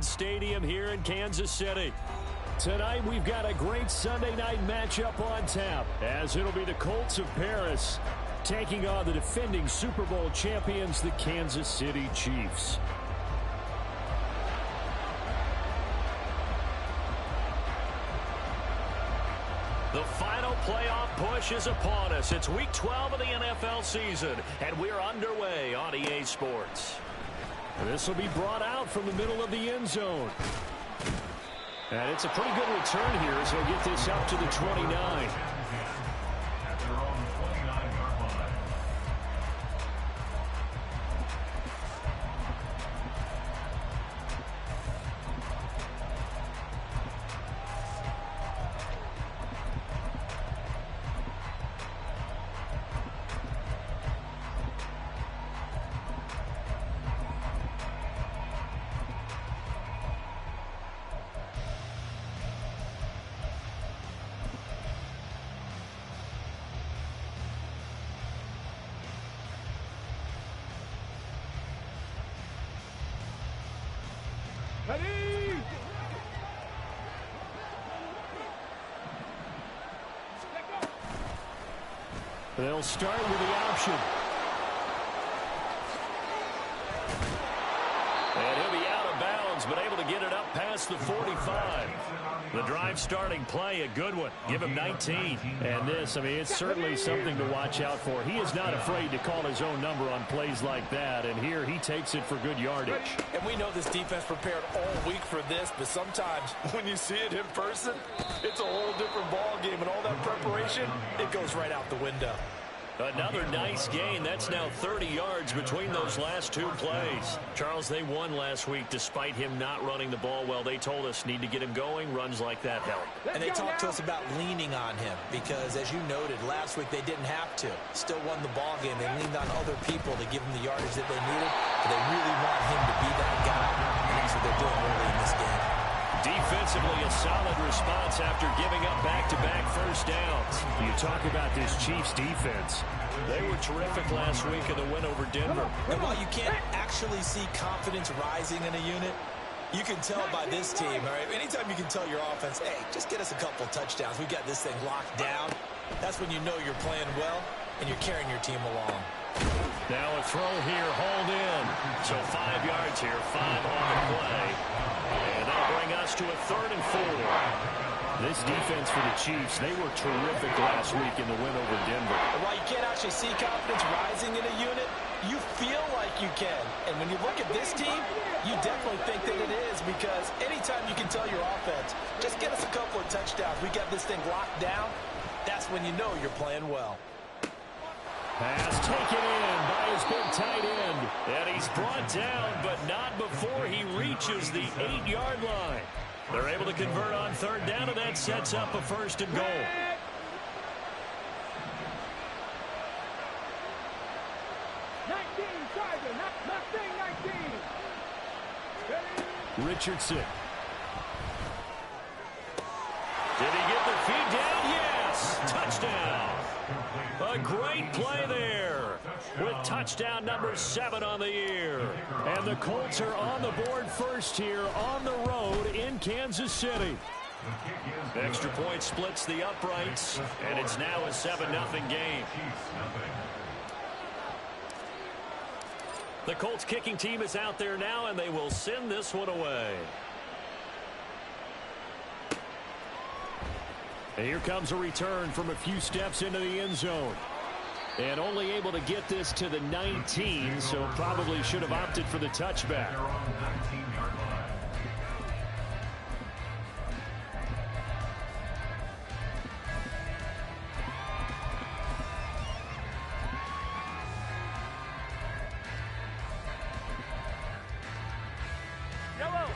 Stadium here in Kansas City. Tonight we've got a great Sunday night matchup on tap, as it'll be the Colts of Paris taking on the defending Super Bowl champions, the Kansas City Chiefs. The final playoff push is upon us. It's Week 12 of the NFL season, and we're underway on EA Sports. This will be brought out from the middle of the end zone. And it's a pretty good return here as he'll get this up to the 29. Ready! They'll start with the option. And he'll be out of bounds, but able to get it up past the 45. The drive starting play, a good one. Give him 19. And this, I mean, it's certainly something to watch out for. He is not afraid to call his own number on plays like that. And here he takes it for good yardage. And we know this defense prepared all week for this, but sometimes when you see it in person, it's a whole different ball game. And all that preparation, it goes right out the window. Another nice gain. That's now 30 yards between those last two plays. Charles, they won last week despite him not running the ball well. They told us need to get him going. Runs like that help. And they talked to us about leaning on him because, as you noted, last week they didn't have to. Still won the ball game. They leaned on other people to give him the yardage that they needed. But they really want him to be that guy. And that's what they're doing early in this game. Defensively, a solid response after giving up back-to-back first downs. You talk about this Chiefs defense. They were terrific last week in the win over Denver. And while you can't actually see confidence rising in a unit, you can tell by this team, all right? Anytime you can tell your offense, hey, just get us a couple touchdowns. We got this thing locked down. That's when you know you're playing well and you're carrying your team along. Now a throw here, hold in. So 5 yards here, 5 on the play. And that'll bring us to a 3rd and 4. This defense for the Chiefs, they were terrific last week in the win over Denver. And while you can't actually see confidence rising in a unit, you feel like you can. And when you look at this team, you definitely think that it is, because anytime you can tell your offense, just get us a couple of touchdowns, we got this thing locked down, that's when you know you're playing well. Pass taken in by his big tight end. And he's brought down, but not before he reaches the 8-yard line. They're able to convert on 3rd down, and that sets up a 1st and goal. Richardson. Did he get the feed down? Yes! Touchdown! A great play there with touchdown number 7 on the year. And the Colts are on the board first here on the road in Kansas City. Extra point splits the uprights, and it's now a 7-0 game. The Colts kicking team is out there now, and they will send this one away. And here comes a return from a few steps into the end zone. And only able to get this to the 19, so probably should have opted for the touchback.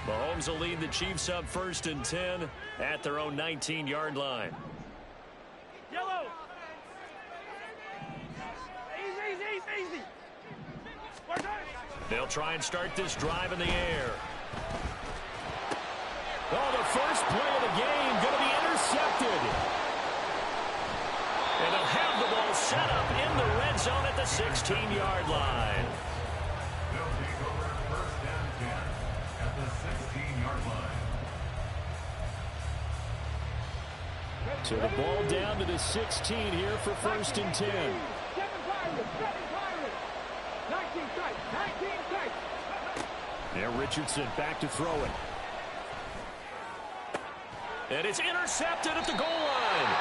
Mahomes will lead the Chiefs up 1st and 10 at their own 19-yard line. Yellow. Easy. They'll try and start this drive in the air. Oh, the first play of the game going to be intercepted. And they'll have the ball set up in the red zone at the 16-yard line. So the ball down to the 16 here for 1st and 10. Now Richardson back to throw it. And it's intercepted at the goal line.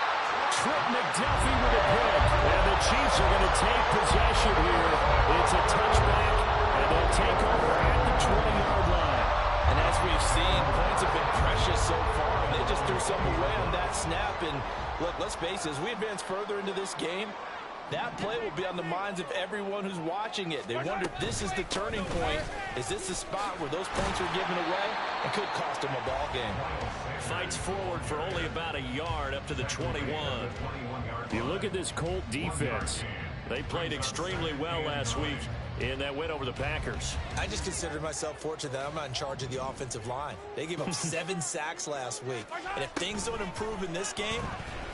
Trip McDuffie with a pick. And the Chiefs are going to take possession here. It's a touchback, and they'll take over at the 20-yard line. And as we've seen, points have been precious so far. They just threw some away on that snap. And look, let's face it, as we advance further into this game, that play will be on the minds of everyone who's watching it. They wonder if this is the turning point. Is this the spot where those points are given away and could cost them a ball game? Fights forward for only about a yard up to the 21. You look at this Colt defense. They played extremely well last week in that win over the Packers. I just consider myself fortunate that I'm not in charge of the offensive line. They gave up 7 sacks last week. And if things don't improve in this game,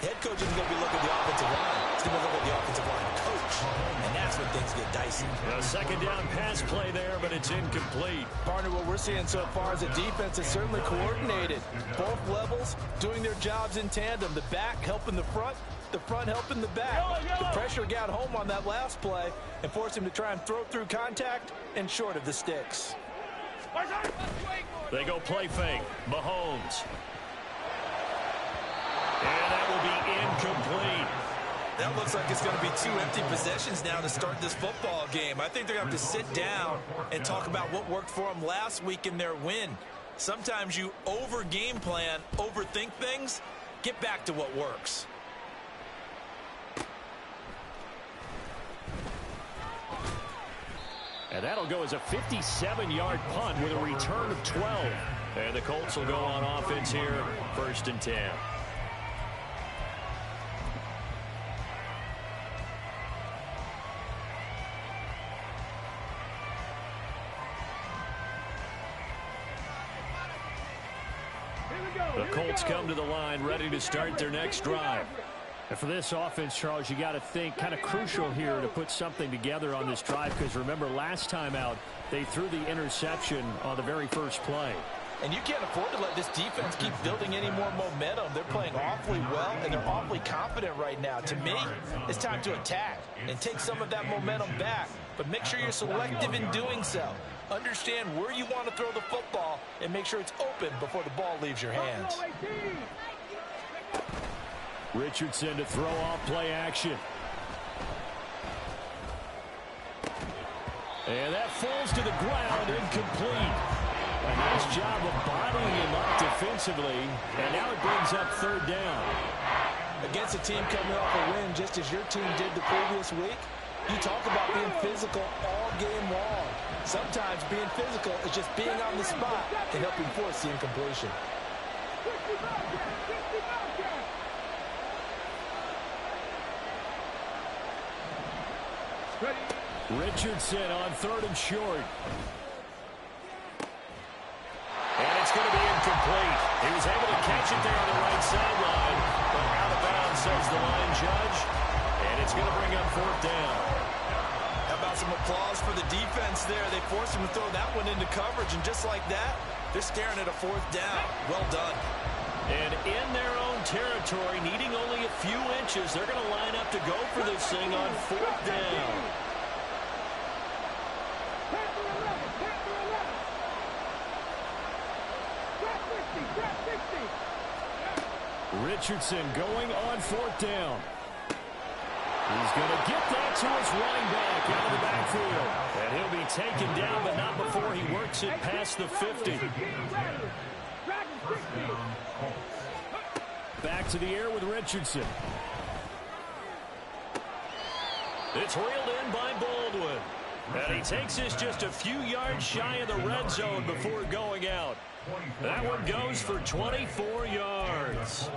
the head coach isn't going to be looking at the offensive line. He's going to look at the offensive line coach. And that's when things get dicey. A 2nd down pass play there, but it's incomplete. Partner, what we're seeing so far is a defense is certainly coordinated. Both levels doing their jobs in tandem. The back helping the front helping the back. The pressure got home on that last play and forced him to try and throw through contact and short of the sticks. They go play fake. Mahomes. And that will be incomplete. That looks like it's going to be 2 empty possessions now to start this football game. I think they're going to have to sit down and talk about what worked for them last week in their win. Sometimes you over-game plan, overthink things, get back to what works. And that'll go as a 57-yard punt with a return of 12. And the Colts will go on offense here, 1st and 10. The Colts come to the line ready to start their next drive. And for this offense, Charles, you got to think kind of crucial here to put something together on this drive, because remember last time out they threw the interception on the very first play. And you can't afford to let this defense keep building any more momentum. They're playing awfully well, and they're awfully confident right now. To me, it's time to attack and take some of that momentum back. But make sure you're selective in doing so. Understand where you want to throw the football and make sure it's open before the ball leaves your hands. Richardson to throw off play action. And that falls to the ground, incomplete. A nice job of bodying him up defensively, and now it brings up 3rd down. Against a team coming off a win just as your team did the previous week, you talk about being physical all game long. Sometimes being physical is just being on the spot and helping force the incompletion. Richardson on 3rd and short. And it's going to be incomplete. He was able to catch it there on the right sideline, but out of bounds, says the line judge. And it's going to bring up 4th down. How about some applause for the defense there? They forced him to throw that one into coverage, and just like that, they're staring at a 4th down. Well done. And in their own territory, needing only a few inches, they're going to line up to go for this thing on 4th down. Richardson going on 4th down. He's going to get that to his running back out of the backfield. And he'll be taken down, but not before he works it past the 50. Back to the air with Richardson. It's reeled in by Baldwin. And he takes this just a few yards shy of the red zone before going out. That one goes for 24 yards.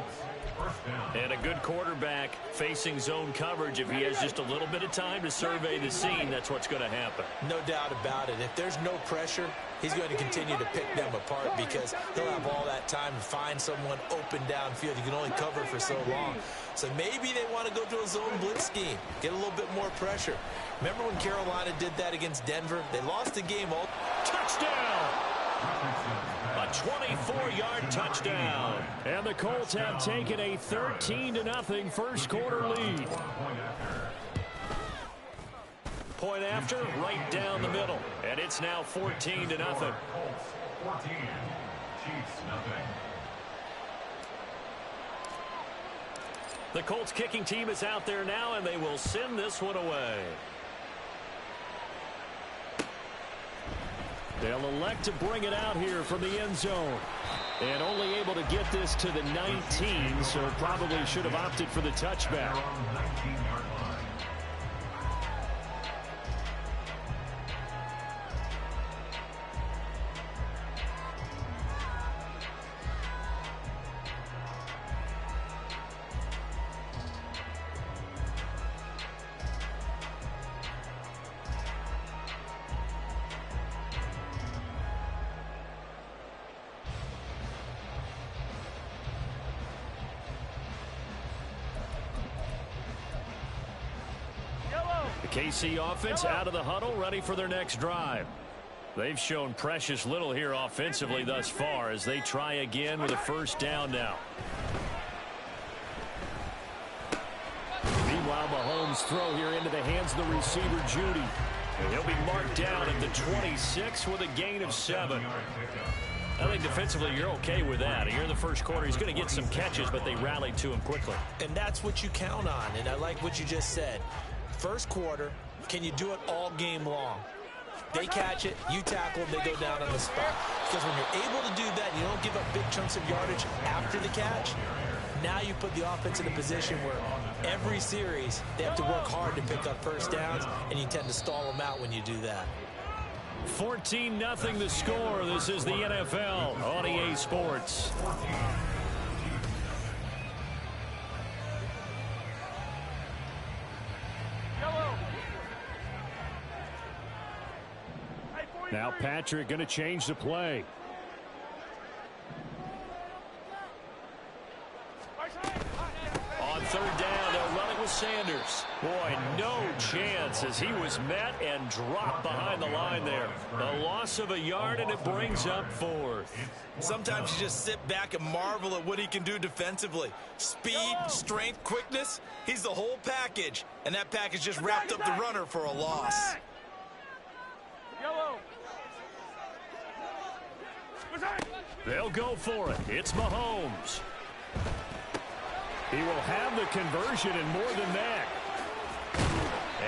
And a good quarterback facing zone coverage. If he has just a little bit of time to survey the scene, that's what's going to happen. No doubt about it. If there's no pressure, he's going to continue to pick them apart because he'll have all that time to find someone open downfield. You can only cover for so long. So maybe they want to go to a zone blitz scheme, get a little bit more pressure. Remember when Carolina did that against Denver? They lost the game. Touchdown! A 24-yard touchdown. And the Colts have taken a 13-0 first quarter lead. Point after, right down the middle. And it's now 14-0. The Colts kicking team is out there now, and they will send this one away. They'll elect to bring it out here from the end zone. And only able to get this to the 19, so probably should have opted for the touchback. The KC offense out of the huddle, ready for their next drive. They've shown precious little here offensively thus far as they try again with a first down now. Meanwhile, Mahomes' throw here into the hands of the receiver, Judy. And he'll be marked down at the 26 with a gain of 7. I think defensively you're okay with that. Here in the first quarter, he's going to get some catches, but they rallied to him quickly. And that's what you count on, and I like what you just said. First quarter, can you do it all game long? They catch it, you tackle them, they go down on the spot. Because when you're able to do that, you don't give up big chunks of yardage after the catch. Now you put the offense in a position where every series they have to work hard to pick up first downs, and you tend to stall them out when you do that. 14-0 the score. This is the NFL on EA Sports. Now Patrick going to change the play. On third down, they'll run it with Sanders. Boy, no chance as he was met and dropped behind the line there. A loss of a yard, and it brings up fourth. Sometimes you just sit back and marvel at what he can do defensively. Speed, strength, quickness, he's the whole package. And that package just wrapped up the runner for a loss. They'll go for it. It's Mahomes. He will have the conversion and more than that.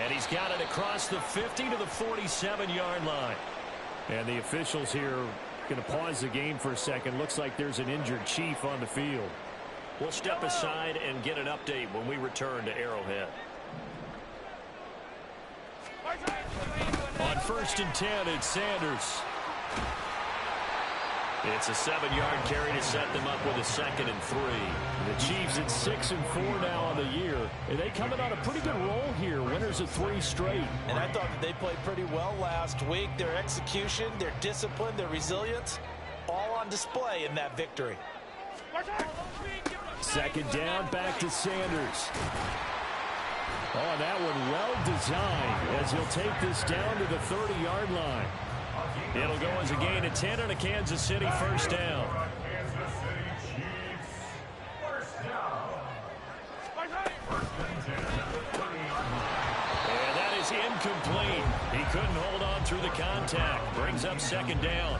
And he's got it across the 50 to the 47-yard line. And the officials here going to pause the game for a second. Looks like there's an injured Chief on the field. We'll step aside and get an update when we return to Arrowhead. On 1st and 10, it's Sanders. It's a 7-yard carry to set them up with a 2nd and 3. The Chiefs at 6-4 now on the year. And they coming on a pretty good roll here. Winners of 3 straight. And I thought that they played pretty well last week. Their execution, their discipline, their resilience, all on display in that victory. 2nd down, back to Sanders. Oh, that one well designed as he'll take this down to the 30-yard line. It'll go as a gain of 10 on a Kansas City first down. And that is incomplete. He couldn't hold on through the contact. Brings up 2nd down.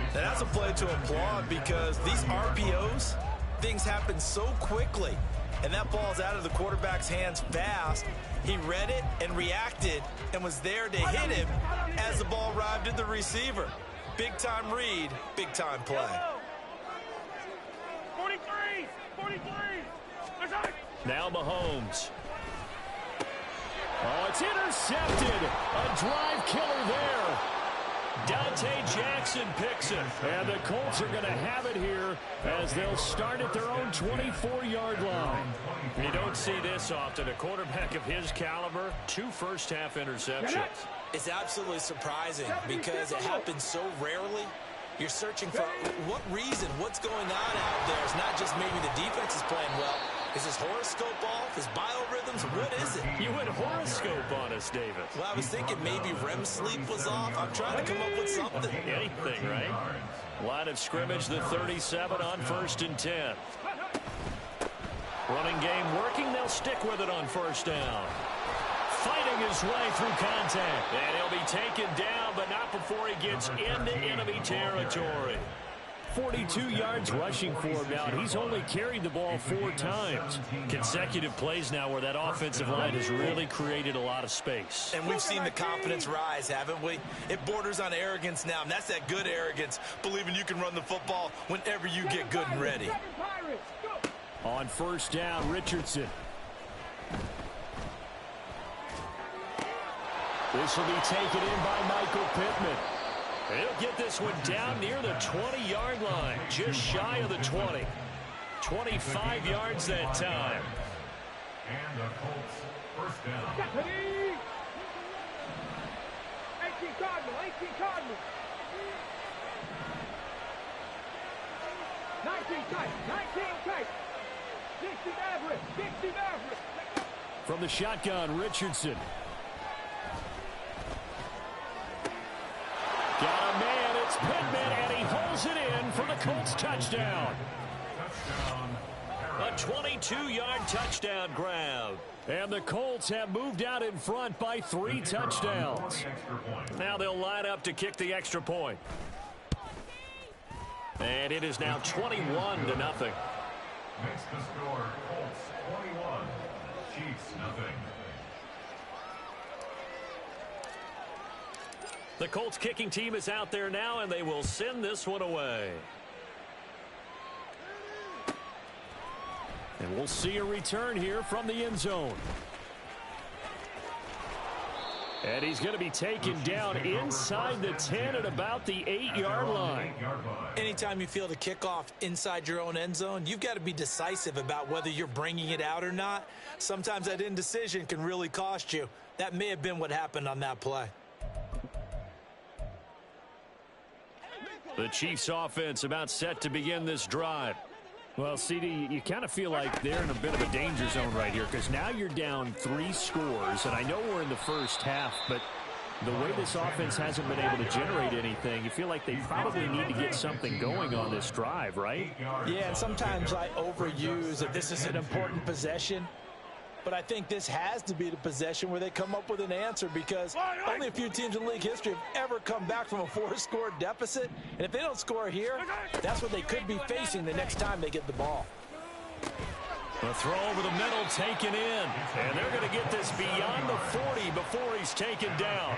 And that's a play to applaud because these RPOs, things happen so quickly. And that ball's out of the quarterback's hands fast. He read it and reacted and was there to hit him as the ball arrived at the receiver. Big-time read, big-time play. 43! Now Mahomes. Oh, it's intercepted. A drive killer there. Dante Jackson picks it. And the Colts are going to have it here as they'll start at their own 24-yard line. You don't see this often. A quarterback of his caliber, 2 first-half interceptions. It's absolutely surprising because it happens so rarely. You're searching for what reason, what's going on out there. It's not just maybe the defense is playing well. Is his horoscope off? His biorhythms? What is it? You went horoscope on us, David. Well, I was thinking maybe REM sleep was off. I'm trying to come up with something. Anything, right? Line of scrimmage, the 37 on 1st and 10. Running game working. They'll stick with it on 1st down. Fighting his way through contact. And he'll be taken down, but not before he gets into enemy territory. 42 yards rushing for him now. He's only carried the ball 4 times. Consecutive plays now where that offensive line has really created a lot of space. And we've seen the confidence rise, haven't we? It borders on arrogance now, and that's that good arrogance, believing you can run the football whenever you get good and ready. On 1st down, Richardson. This will be taken in by Michael Pittman. He'll get this one down near the 20-yard line, just shy of the 20. 25 yards that time. And the Colts, 1st down. 18 Cardinal, 18 Cardinal. 19 tight, 19 tight. 60 Maverick, 60 Maverick. From the shotgun, Richardson. Got a man, it's Pittman, and he holds it in for the Colts touchdown. A 22-yard touchdown grab. And the Colts have moved out in front by 3 touchdowns. Now they'll line up to kick the extra point. And it is now 21-0. Makes the score Colts 21, Chiefs nothing. The Colts kicking team is out there now, and they will send this one away. And we'll see a return here from the end zone. And he's going to be taken down inside the 10 at about the 8-yard line. Anytime you feel the kickoff inside your own end zone, you've got to be decisive about whether you're bringing it out or not. Sometimes that indecision can really cost you. That may have been what happened on that play. The Chiefs offense about set to begin this drive. Well, CD, you kind of feel like they're in a bit of a danger zone right here because now you're down 3 scores, and I know we're in the first half, but the way this offense hasn't been able to generate anything, you feel like they probably need to get something going on this drive, right? Yeah, and sometimes I overuse that this is an important possession, but I think this has to be the possession where they come up with an answer because only a few teams in league history have ever come back from a 4-score deficit. And if they don't score here, that's what they could be facing the next time they get the ball. The throw over the middle taken in. And they're going to get this beyond the 40 before he's taken down.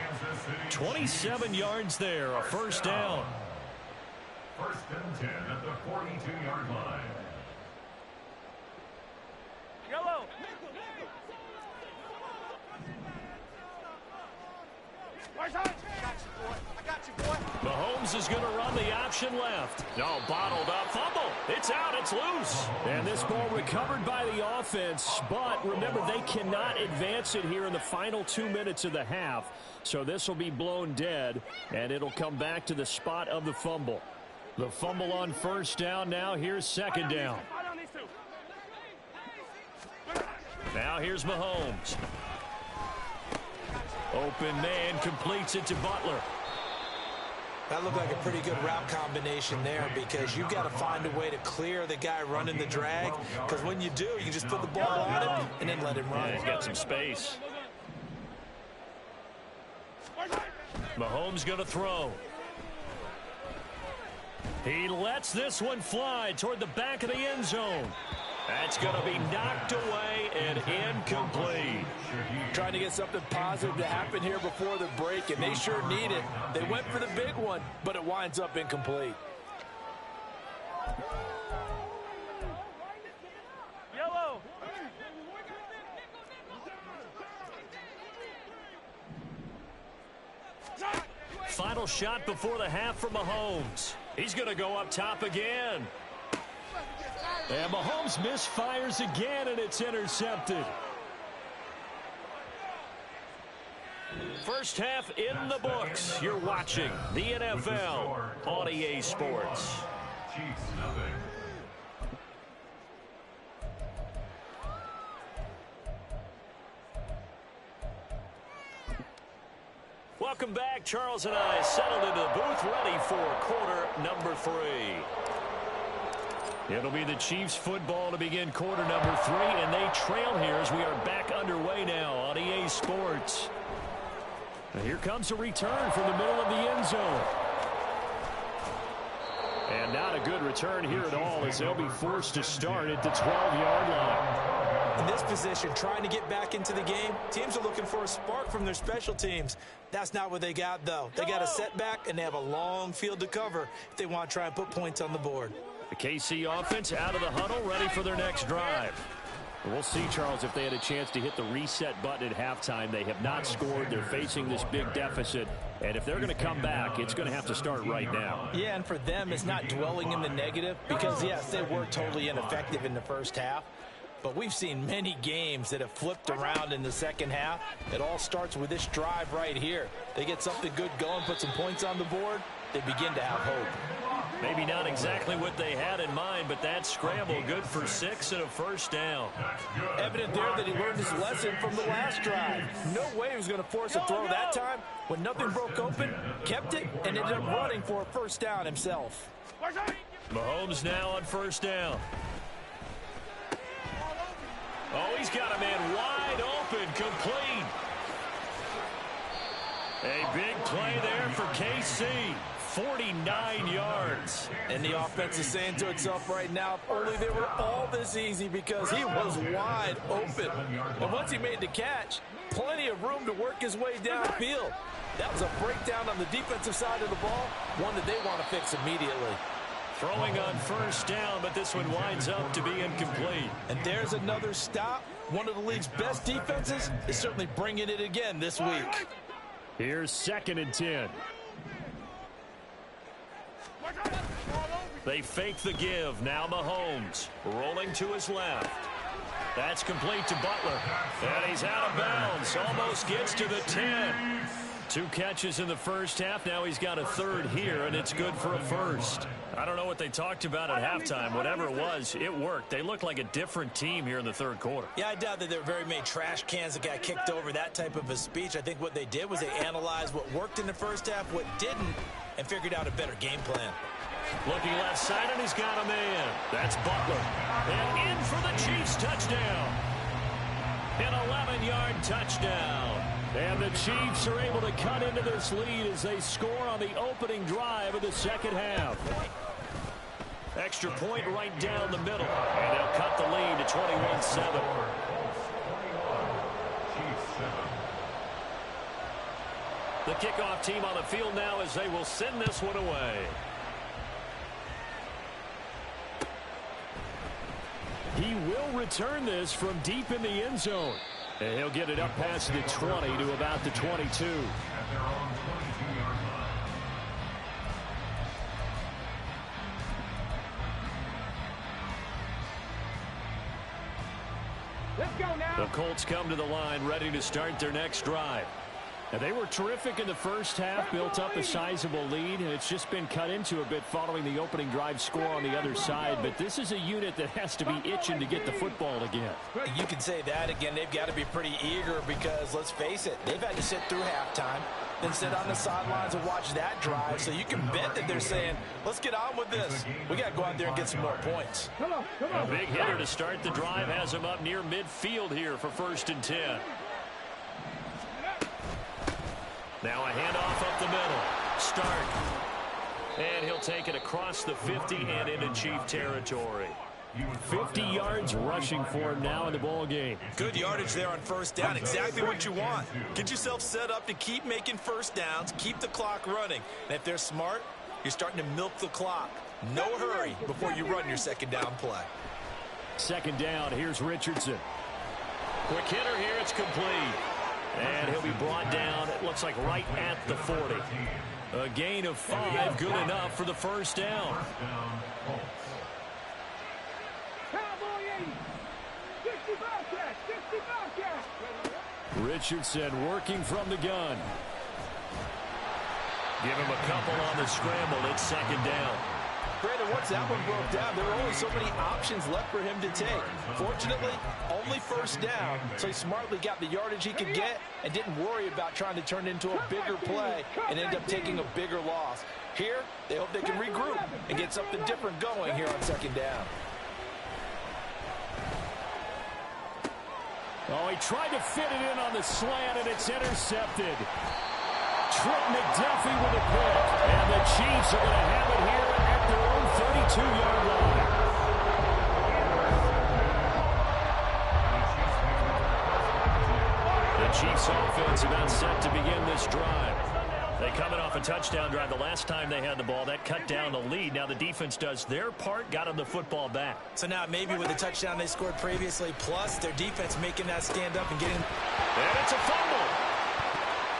27 yards there, a 1st down. 1st and 10 at the 42-yard line. Yellow. Mahomes is going to run the option left. No, bottled up. Fumble. It's out. It's loose. And this ball recovered by the offense. But remember, they cannot advance it here in the final 2 minutes of the half. So this will be blown dead, and it'll come back to the spot of the fumble. The fumble on 1st down. Now here's 2nd down. Now here's Mahomes. Open man completes it to Butler. That looked like a pretty good route combination there because you've got to find a way to clear the guy running the drag because when you do, you just put the ball on him and then let him run. Yeah, he's got some space. Mahomes going to throw. He lets this one fly toward the back of the end zone. That's going to be knocked away and incomplete. Trying to get something positive to happen here before the break, and they sure need it. They went for the big one, but it winds up incomplete. Yellow. Final shot before the half for Mahomes. He's going to go up top again. And Mahomes misfires again, and it's intercepted. First half in the books. You're watching the NFL on EA Sports. Chiefs nothing. Welcome back. Charles and I settled into the booth, ready for quarter number 3. It'll be the Chiefs football to begin quarter number 3, and they trail here as we are back underway now on EA Sports. And here comes a return from the middle of the end zone. And not a good return here at all, as they'll be forced to start at the 12-yard line. In this position, trying to get back into the game, teams are looking for a spark from their special teams. That's not what they got, though. They got a setback, and they have a long field to cover if they want to try and put points on the board. The KC offense out of the huddle, ready for their next drive. We'll see, Charles, if they had a chance to hit the reset button at halftime. They have not scored. They're facing this big deficit. And if they're going to come back, it's going to have to start right now. Yeah, and for them, it's not dwelling in the negative because, yes, they were totally ineffective in the first half. But we've seen many games that have flipped around in the second half. It all starts with this drive right here. They get something good going, put some points on the board, they begin to have hope. Maybe not exactly what they had in mind, but that scramble good for 6 and a first down. Evident there that he learned his lesson from the last drive. No way he was going to force a throw that time. When nothing broke open, kept it, and ended up running for a first down himself. Mahomes now on first down. Oh, he's got a man wide open, complete. A big play there for KC. 49 yards. And the offense is saying to itself right now, if only they were all this easy, because he was wide open. And once he made the catch, plenty of room to work his way downfield. That was a breakdown on the defensive side of the ball, one that they want to fix immediately. Throwing on first down, but this one winds up to be incomplete. And there's another stop. One of the league's best defenses is certainly bringing it again this week. Here's 2nd and 10. They fake the give. Now Mahomes rolling to his left. That's complete to Butler. And he's out of bounds. Almost gets to the 10. 2 catches in the first half. Now he's got a 3rd here, and it's good for a first. I don't know what they talked about at halftime. Whatever it was, it worked. They look like a different team here in the 3rd quarter. Yeah, I doubt that there were very many trash cans that got kicked over, that type of a speech. I think what they did was they analyzed what worked in the first half, what didn't, and figured out a better game plan. Looking left side, and he's got a man. That's Butler. And in for the Chiefs touchdown. An 11-yard touchdown. And the Chiefs are able to cut into this lead as they score on the opening drive of the second half. Extra point right down the middle. And they'll cut the lead to 21-7. The kickoff team on the field now as they will send this one away. He will return this from deep in the end zone. And he'll get it up past the 20 to about the 22. Let's go now. The Colts come to the line, ready to start their next drive. Now, they were terrific in the first half, built up a sizable lead, and it's just been cut into a bit following the opening drive score on the other side. But this is a unit that has to be itching to get the football again. You can say that again. They've got to be pretty eager because, let's face it, they've had to sit through halftime, then sit on the sidelines and watch that drive. So you can bet that they're saying, let's get on with this. We got to go out there and get some more points. Come on. A big hitter to start the drive has him up near midfield here for 1st and 10. Now a handoff up the middle. Start. And he'll take it across the 50 and into Chief territory. 50 yards rushing for him now in the ball game. Good yardage there on first down. Exactly what you want. Get yourself set up to keep making first downs, keep the clock running. And if they're smart, you're starting to milk the clock. No hurry before you run your second down play. 2nd down, here's Richardson. Quick hitter here, it's complete. And he'll be brought down, it looks like right at the 40. A gain of 5, good enough for the first down. Cowboy 80. 65 catch. 65 catch. Richardson working from the gun. Give him a couple on the scramble. It's 2nd down. Brandon, once that one broke down, there were only so many options left for him to take. Fortunately, only first down, so he smartly got the yardage he could get and didn't worry about trying to turn it into a bigger play and end up taking a bigger loss. Here, they hope they can regroup and get something different going here on second down. Oh, he tried to fit it in on the slant, and it's intercepted. Trent McDuffie with a pick, and the Chiefs are going to have it here at their own 32-yard line. The Chiefs offense about set to begin this drive. They coming off a touchdown drive the last time they had the ball. That cut down the lead. Now the defense does their part, got them the football back. So now maybe with the touchdown they scored previously, plus their defense making that stand up and getting... And it's a fumble.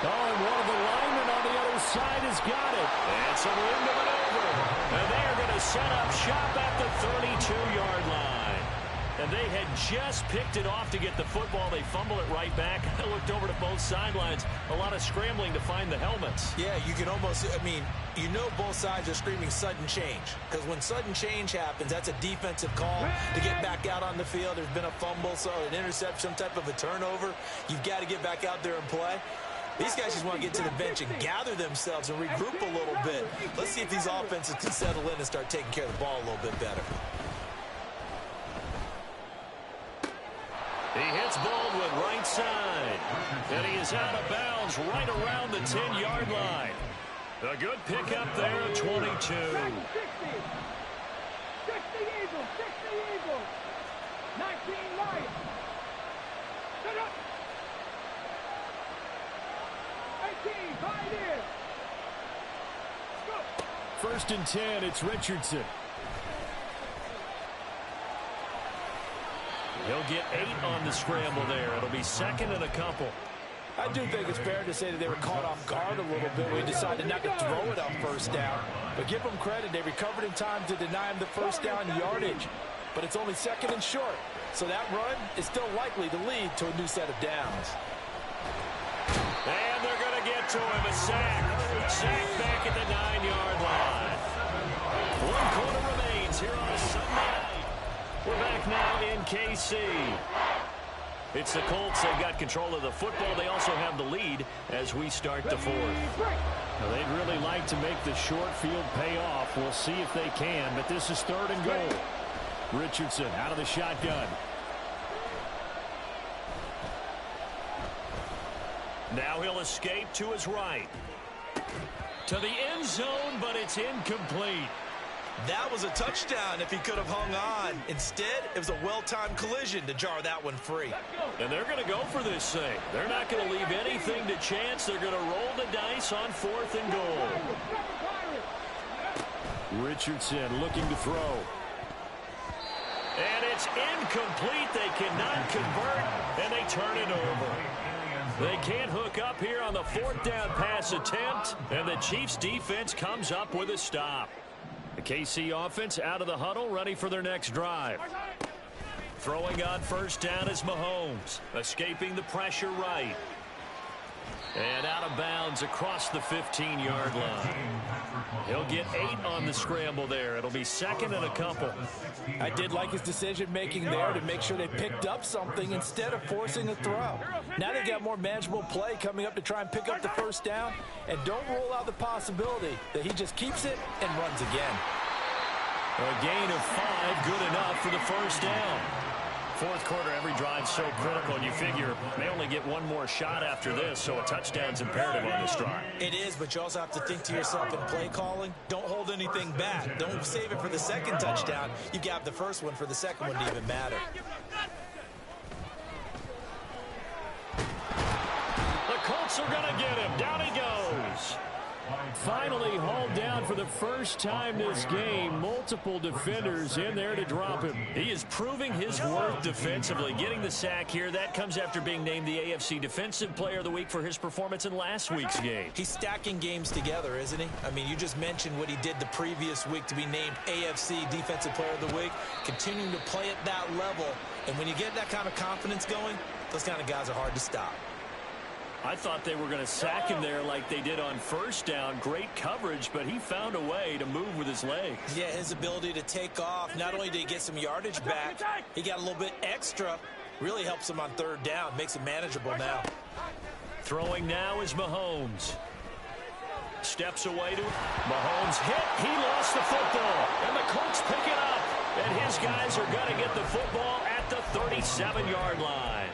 Oh, and one of the linemen on the other side has got it. And some room to maneuver. And they are going to set up shop at the 32-yard line. And they had just picked it off to get the football. They fumble it right back. I looked over to both sidelines. A lot of scrambling to find the helmets. Yeah, you can almost, I mean, you know both sides are screaming sudden change. Because when sudden change happens, that's a defensive call to get back out on the field. There's been a fumble, so an interception, some type of a turnover. You've got to get back out there and play. These guys just want to get to the bench and gather themselves and regroup a little bit. Let's see if these offenses can settle in and start taking care of the ball a little bit better. He hits Baldwin right side. And he is out of bounds right around the 10-yard line. A good pickup there at 22. 60 Eagles, 60 Eagles. 19 Lions. Set up. 18, right in. Go. 1st and 10, it's Richardson. He'll get 8 on the scramble there. It'll be 2nd and a couple. I do think it's fair to say that they were caught off guard a little bit when he decided not to throw it on first down. But give them credit. They recovered in time to deny him the first down yardage. But it's only 2nd and short. So that run is still likely to lead to a new set of downs. And they're going to get to him. A sack. Sack back at the 9-yard line. 1 quarter remains here on a Sunday night. We're back now in KC. It's the Colts. They've got control of the football. They also have the lead as we start the 4th. Now, they'd really like to make the short field pay off. We'll see if they can, but this is 3rd and goal. Richardson out of the shotgun. Now he'll escape to his right. To the end zone, but it's incomplete. That was a touchdown if he could have hung on. Instead, it was a well-timed collision to jar that one free. And they're going to go for this thing. They're not going to leave anything to chance. They're going to roll the dice on 4th and goal. Richardson looking to throw. And it's incomplete. They cannot convert, and they turn it over. They can't hook up here on the 4th down pass attempt, and the Chiefs defense comes up with a stop. The KC offense out of the huddle, ready for their next drive. Throwing on first down is Mahomes, escaping the pressure right. And out of bounds across the 15-yard line. He'll get 8 on the scramble there. It'll be 2nd and a couple. I did like his decision-making there to make sure they picked up something instead of forcing a throw. Now they got more manageable play coming up to try and pick up the first down. And don't rule out the possibility that he just keeps it and runs again. A gain of 5, good enough for the first down. 4th quarter, every drive so critical, and you figure they only get one more shot after this, so a touchdown's imperative on this drive. It is, but you also have to think to yourself in play calling, don't hold anything back. Don't save it for the 2nd touchdown. You got the first one for the 2nd one to even matter. The Colts are going to get him. Down he goes. Finally hauled down for the first time this game. Multiple defenders in there to drop him. He is proving his worth defensively. Getting the sack here. That comes after being named the AFC Defensive Player of the Week for his performance in last week's game. He's stacking games together, isn't he? I mean, you just mentioned what he did the previous week to be named AFC Defensive Player of the Week. Continuing to play at that level. And when you get that kind of confidence going, those kind of guys are hard to stop. I thought they were going to sack him there like they did on first down. Great coverage, but he found a way to move with his legs. Yeah, his ability to take off, not only did he get some yardage back, he got a little bit extra. Really helps him on third down, makes it manageable now. Throwing now is Mahomes. Steps away to Mahomes hit. He lost the football, and the Colts pick it up. And his guys are going to get the football at the 37-yard line.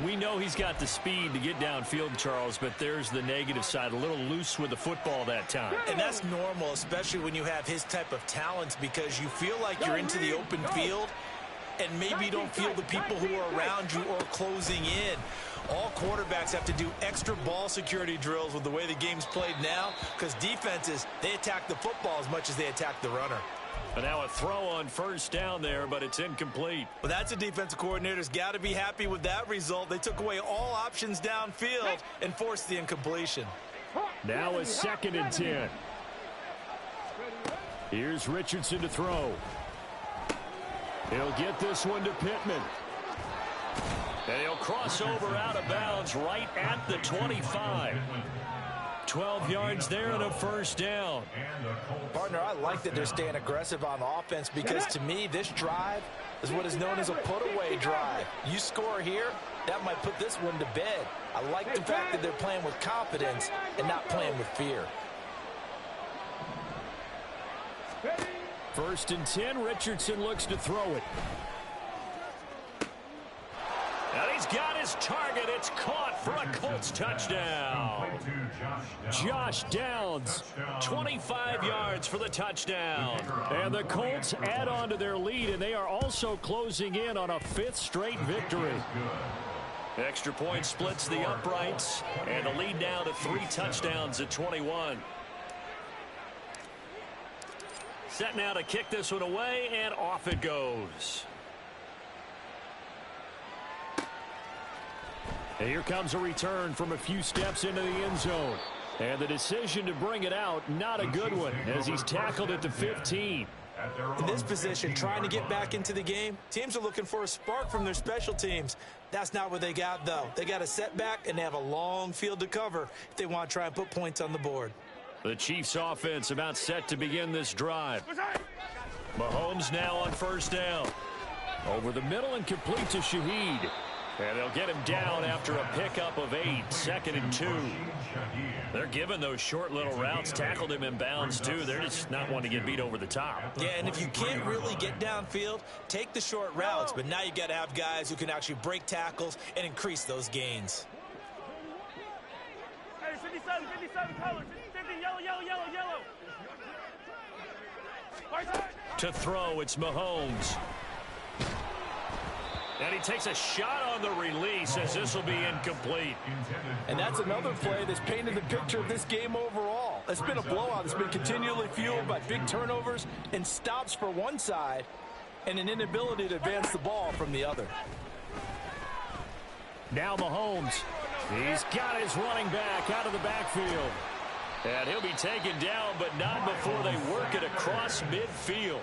We know he's got the speed to get downfield, Charles, but there's the negative side. A little loose with the football that time. And that's normal, especially when you have his type of talents, because you feel like you're into the open field, and maybe you don't feel the people who are around you or closing in. All quarterbacks have to do extra ball security drills with the way the game's played now, because defenses, they attack the football as much as they attack the runner. And now a throw on first down there, but it's incomplete. Well, that's a defensive coordinator's got to be happy with that result. They took away all options downfield and forced the incompletion. Now a 2nd and 10. Here's Richardson to throw. He'll get this one to Pittman. And he'll cross over out of bounds right at the 25. 12 yards there and a first down. Partner, I like that they're staying aggressive on offense, because to me, this drive is what is known as a put-away drive. You score here, that might put this one to bed. I like the fact that they're playing with confidence and not playing with fear. 1st and 10, Richardson looks to throw it. And he's got his target. It's caught for a Colts touchdown. Josh Downs, 25 yards for the touchdown. And the Colts add on to their lead, and they are also closing in on a 5th straight victory. Extra point splits the uprights, and the lead now to 3 touchdowns at 21. Set now to kick this one away, and off it goes. And here comes a return from a few steps into the end zone. And the decision to bring it out, not a good one, as he's tackled at the 15. In this position, trying to get back into the game, teams are looking for a spark from their special teams. That's not what they got, though. They got a setback, and they have a long field to cover if they want to try and put points on the board. The Chiefs' offense about set to begin this drive. Mahomes now on first down. Over the middle and complete to Shaheed. And they'll get him down after a pickup of 8, 2nd and 2. They're giving those short little routes. Tackled him in bounds, too. They're just not wanting to get beat over the top. Yeah, and if you can't really get downfield, take the short routes. But now you got to have guys who can actually break tackles and increase those gains. Hey, 57 colors. 50, yellow. To throw, it's Mahomes. And he takes a shot on the release, as this will be incomplete. And that's another play that's painted the picture of this game overall. It's been a blowout. It's been continually fueled by big turnovers and stops for one side and an inability to advance the ball from the other. Now Mahomes. He's got his running back out of the backfield. And he'll be taken down, but not before they work it across midfield.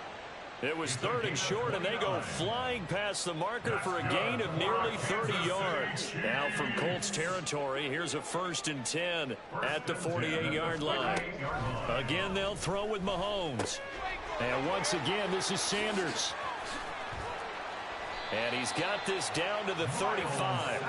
It was 3rd and short, and they go flying past the marker for a gain of nearly 30 yards. Now from Colts territory, here's a 1st and 10 at the 48-yard line. Again, they'll throw with Mahomes. And once again, this is Sanders. And he's got this down to the 35.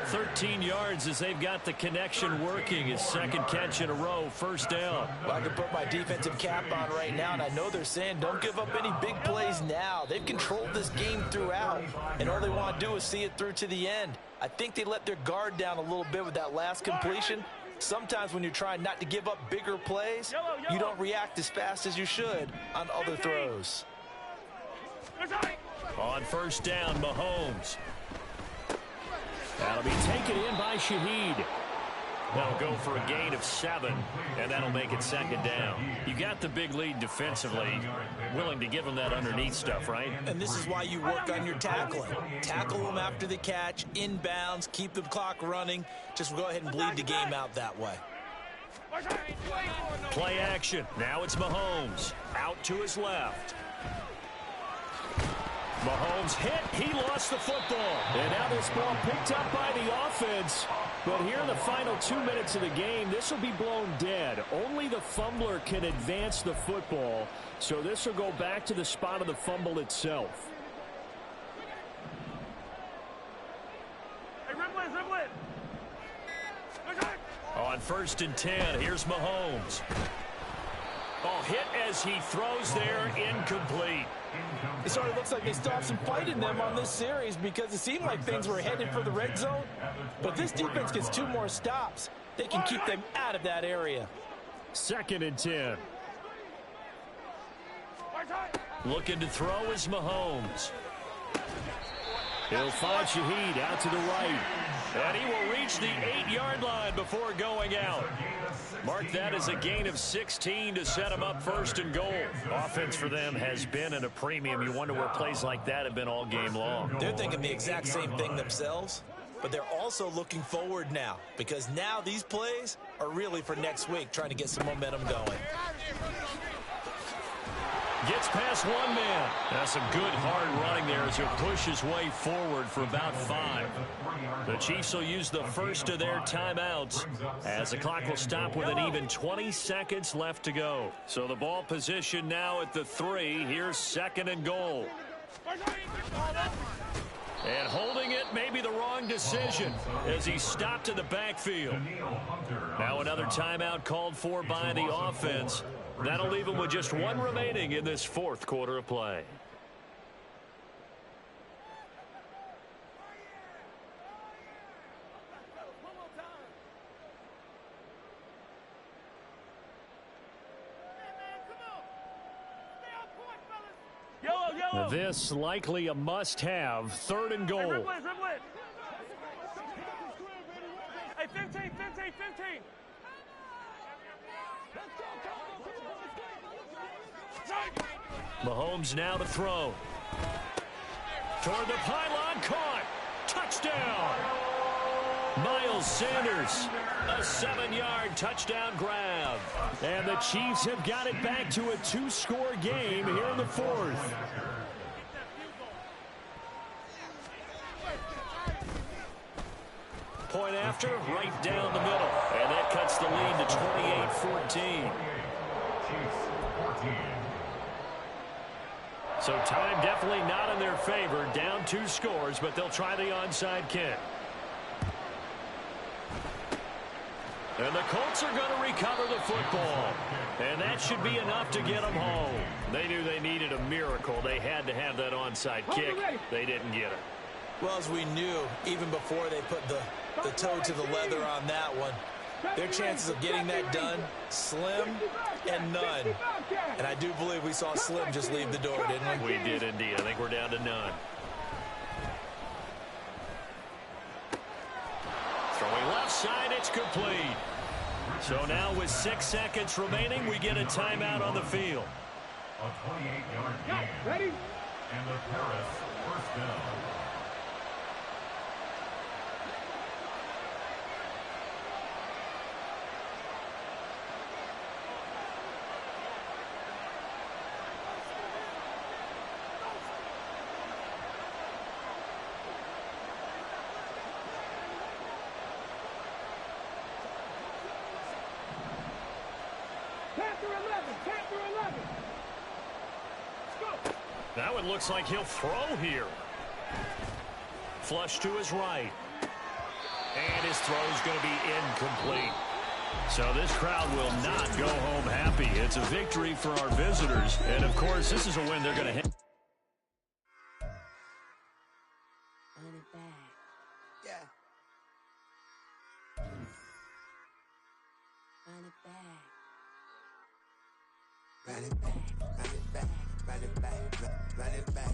13 yards as they've got the connection working. His 2nd catch in a row, first down. Well, I can put my defensive cap on right now, and I know they're saying don't give up any big plays now. They've controlled this game throughout, and all they want to do is see it through to the end. I think they let their guard down a little bit with that last completion. Sometimes when you're trying not to give up bigger plays, you don't react as fast as you should on other throws. On first down, Mahomes. That'll be taken in by Shaheed. They'll go for a gain of 7, and that'll make it 2nd down. You got the big lead defensively, willing to give them that underneath stuff, right? And this is why you work on your tackling. Tackle them after the catch, inbounds, keep the clock running. Just go ahead and bleed the game out that way. Play action. Now it's Mahomes. Out to his left. Mahomes hit. He lost the football. And now this ball picked up by the offense. But here in the final 2 minutes of the game, this will be blown dead. Only the fumbler can advance the football, so this will go back to the spot of the fumble itself. Hey, dribble it, dribble it. On 1st and 10, here's Mahomes. Oh, hit as he throws there, incomplete. It sort of looks like they stopped some fight in them on this series because it seemed like things were headed for the red zone. But this defense gets 2 more stops. They can keep them out of that area. 2nd and 10. Looking to throw is Mahomes. He'll find Shaheed out to the right. And he will reach the 8-yard line before going out. Mark that as a gain of 16 to set him up 1st and goal. Offense for them has been at a premium. You wonder where plays like that have been all game long. They're thinking the exact same thing themselves, but they're also looking forward now because now these plays are really for next week, trying to get some momentum going. Gets past 1 man. That's some good hard running there as he'll push his way forward for about 5. The Chiefs will use the first of their timeouts as the clock will stop with an even 20 seconds left to go. So the ball position now at the 3. Here's 2nd and goal. And holding it may be the wrong decision as he stopped in the backfield. Now another timeout called for by the offense. That'll leave him with just 1 remaining in this 4th quarter of play. Yellow. This likely a must-have. 3rd and goal. Hey, dribble it, dribble it. Hey, 15. Mahomes now to throw. Toward the pylon, caught. Touchdown. Miles Sanders, a 7-yard touchdown grab. And the Chiefs have got it back to a 2-score game here in the 4th. Point after, right down the middle. And that cuts the lead to 28-14. So time definitely not in their favor. Down 2 scores, but they'll try the onside kick. And the Colts are going to recover the football. And that should be enough to get them home. They knew they needed a miracle. They had to have that onside kick. They didn't get it. Well, as we knew, even before they put the toe to the leather on that one, their chances of getting that done, slim and none. And I do believe we saw slim just leave the door, didn't we? We did indeed. I think we're down to none. Throwing left side, it's complete. So now with 6 seconds remaining, we get a timeout on the field. A 28-yard gain. Ready? And the Paris 1st down. Now it looks like he'll throw here. Flush to his right. And his throw's going to be incomplete. So this crowd will not go home happy. It's a victory for our visitors. And, of course, this is a win they're going to hit. Run it back. Yeah. Run it back. Run it back. Run it back. Run it back. Run it back.